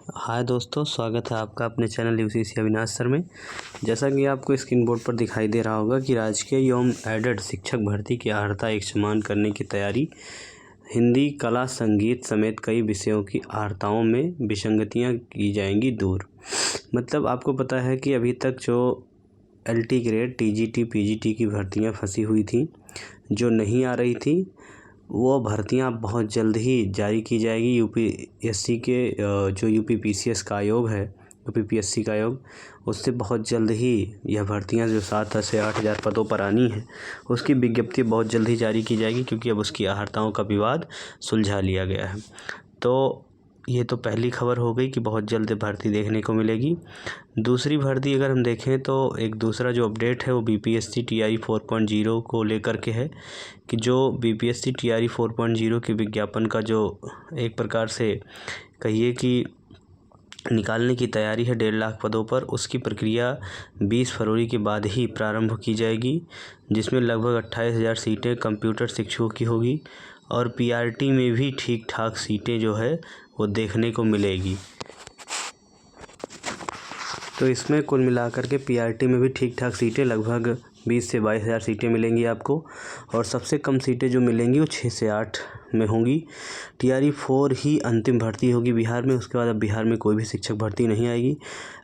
हाय दोस्तों, स्वागत है आपका अपने चैनल यूसीसी अविनाश सर में। जैसा कि आपको स्क्रीन बोर्ड पर दिखाई दे रहा होगा कि राजकीय एवं एडेड शिक्षक भर्ती की अर्हता एक समान करने की तैयारी। हिंदी, कला, संगीत समेत कई विषयों की अर्हताओं में विसंगतियां की जाएंगी दूर। मतलब आपको पता है कि अभी तक जो LT ग्रेड, TGT, PGT की भर्तियाँ फंसी हुई थी, जो नहीं आ रही थी, वो भर्तियां बहुत जल्द ही जारी की जाएगी। UPSC के जो UPPCS का आयोग है, UPPSC का आयोग, उससे बहुत जल्द ही यह भर्तियां जो 7 से 8 हज़ार पदों पर आनी है, उसकी विज्ञप्ति बहुत जल्द ही जारी की जाएगी, क्योंकि अब उसकी अर्हताओं का विवाद सुलझा लिया गया है। तो ये तो पहली खबर हो गई कि बहुत जल्द भर्ती देखने को मिलेगी। दूसरी भर्ती अगर हम देखें तो एक दूसरा जो अपडेट है वो BPSC TRE 4.0 को लेकर के है कि जो BPSC TRE 4.0 के विज्ञापन का जो एक प्रकार से कहिए कि निकालने की तैयारी है 1.5 लाख पदों पर, उसकी प्रक्रिया 20 फरवरी के बाद ही प्रारंभ की जाएगी, जिसमें लगभग 28 हज़ार सीटें कंप्यूटर शिक्षकों की होगी और PRT में भी ठीक ठाक सीटें जो है वो देखने को मिलेगी। तो इसमें कुल मिलाकर के PRT में भी ठीक ठाक सीटें लगभग 20 से 22 हज़ार सीटें मिलेंगी आपको, और सबसे कम सीटें जो मिलेंगी वो 6 से 8 में होंगी। TRE 4 ही अंतिम भर्ती होगी बिहार में, उसके बाद अब बिहार में कोई भी शिक्षक भर्ती नहीं आएगी,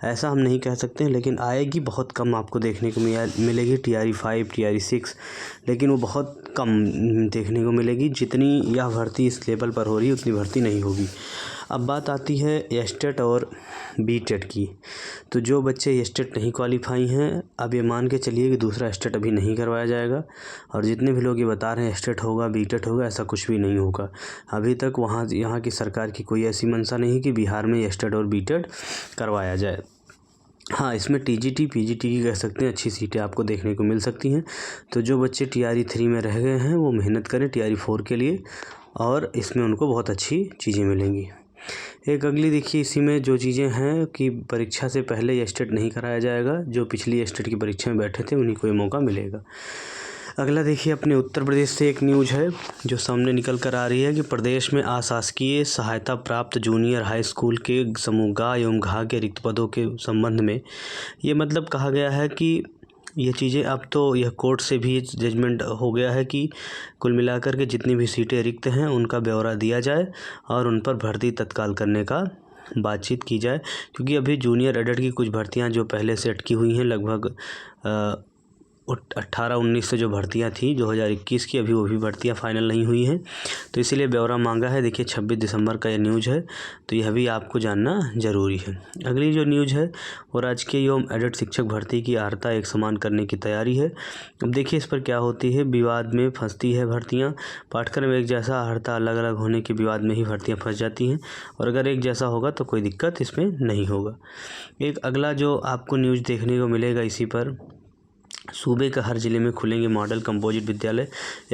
ऐसा हम नहीं कह सकते हैं, लेकिन आएगी बहुत कम आपको देखने को मिलेगी। TRE 5, TRE 6, लेकिन वो बहुत कम देखने को मिलेगी। जितनी यह भर्ती इस लेवल पर हो रही है उतनी भर्ती नहीं होगी। अब बात आती है एस्टेट और BTET की। तो जो बच्चे एस्टेट नहीं क्वालिफाई हैं, अब ये मान के चलिए कि दूसरा एस्टेट अभी नहीं करवाया जाएगा, और जितने भी लोग ये बता रहे हैं एस्टेट होगा, BTET होगा, ऐसा कुछ भी नहीं होगा। अभी तक यहाँ की सरकार की कोई ऐसी मंशा नहीं कि बिहार में एस्टेट और BTET करवाया जाए। हाँ, इसमें TGT, PGT की कह सकते हैं अच्छी सीटें आपको देखने को मिल सकती हैं। तो जो बच्चे TRE 3 में रह गए हैं वो मेहनत करें TRE 4 के लिए, और इसमें उनको बहुत अच्छी चीज़ें मिलेंगी। एक अगली देखिए इसी में जो चीज़ें हैं कि परीक्षा से पहले एस्टेट नहीं कराया जाएगा। जो पिछली एस्टेट की परीक्षा में बैठे थे उन्हीं को ये मौका मिलेगा। अगला देखिए अपने उत्तर प्रदेश से एक न्यूज़ है जो सामने निकल कर आ रही है कि प्रदेश में अशासकीय सहायता प्राप्त जूनियर हाई स्कूल के समूह ग एवं घ के रिक्त पदों के संबंध में ये मतलब कहा गया है कि ये चीज़ें अब तो यह कोर्ट से भी जजमेंट हो गया है कि कुल मिलाकर के जितनी भी सीटें रिक्त हैं उनका ब्यौरा दिया जाए और उन पर भर्ती तत्काल करने का बातचीत की जाए, क्योंकि अभी जूनियर एडेड की कुछ भर्तियां जो पहले से अटकी हुई हैं, लगभग 18-19 से जो भर्तियां थी 2021 की, अभी वो भी भर्तियां फाइनल नहीं हुई हैं, तो इसीलिए ब्यौरा मांगा है। देखिए 26 दिसंबर का ये न्यूज़ है, तो यह भी आपको जानना ज़रूरी है। अगली जो न्यूज़ है वो राजकीय एवं एडेड शिक्षक भर्ती की अर्हता एक समान करने की तैयारी है। अब देखिए इस पर क्या होती है, विवाद में फंसती है भर्तियाँ। पाठ्यक्रम एक जैसा, अर्हता अलग अलग होने के विवाद में ही भर्तियाँ फंस जाती हैं, और अगर एक जैसा होगा तो कोई दिक्कत इसमें नहीं होगा। एक अगला जो आपको न्यूज़ देखने को मिलेगा इसी पर, सूबे का हर ज़िले में खुलेंगे मॉडल कंपोजिट विद्यालय।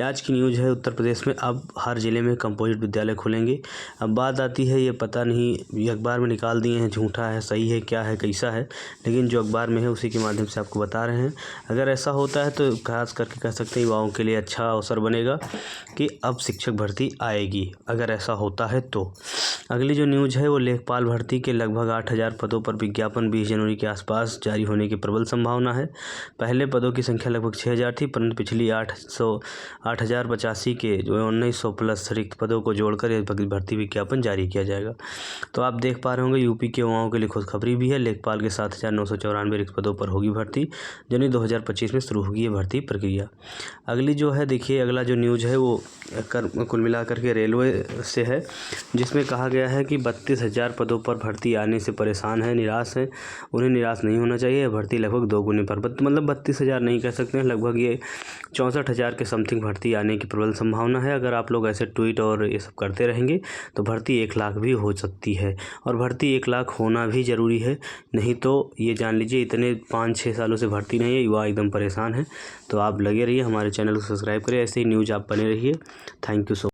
आज की न्यूज़ है उत्तर प्रदेश में अब हर ज़िले में कंपोजिट विद्यालय खुलेंगे। अब बात आती है, ये पता नहीं ये अखबार में निकाल दिए हैं, झूठा है, सही है, क्या है, कैसा है, लेकिन जो अखबार में है उसी के माध्यम से आपको बता रहे हैं। अगर ऐसा होता है तो खास करके कह सकते हैं युवाओं के लिए अच्छा अवसर बनेगा कि अब शिक्षक भर्ती आएगी, अगर ऐसा होता है तो। अगली जो न्यूज़ है वो लेखपाल भर्ती के लगभग 8 हज़ार पदों पर विज्ञापन 20 जनवरी के आसपास जारी होने की प्रबल संभावना है। पहले पदों की संख्या लगभग 6 हज़ार थी, परंतु पिछली 8,085 के जो 1900 प्लस रिक्त पदों को जोड़कर यह भर्ती विज्ञापन जारी किया जाएगा। तो आप देख पा रहे होंगे यूपी के युवाओं के लिए खुशखबरी भी है। लेखपाल के 7,994 रिक्त पदों पर होगी भर्ती। जनवरी 2025 में शुरू होगी ये भर्ती प्रक्रिया। अगली जो है देखिए, अगला जो न्यूज़ है वो कुल मिलाकर के रेलवे से है, जिसमें कहा गया है कि 32 हज़ार पदों पर भर्ती आने से परेशान है, निराश है। उन्हें निराश नहीं होना चाहिए। भर्ती लगभग 2 गुने पर, मतलब 32 हज़ार नहीं कह सकते हैं, लगभग ये 64 हज़ार के समथिंग भर्ती आने की प्रबल संभावना है। अगर आप लोग ऐसे ट्वीट और ये सब करते रहेंगे तो भर्ती 1 लाख भी हो सकती है, और भर्ती 1 लाख होना भी ज़रूरी है, नहीं तो ये जान लीजिए इतने 5-6 सालों से भर्ती नहीं है, युवा एकदम परेशान है। तो आप लगे रहिए, हमारे चैनल को सब्सक्राइब करिए, ऐसे ही न्यूज़ आप बने रहिए। Thank you so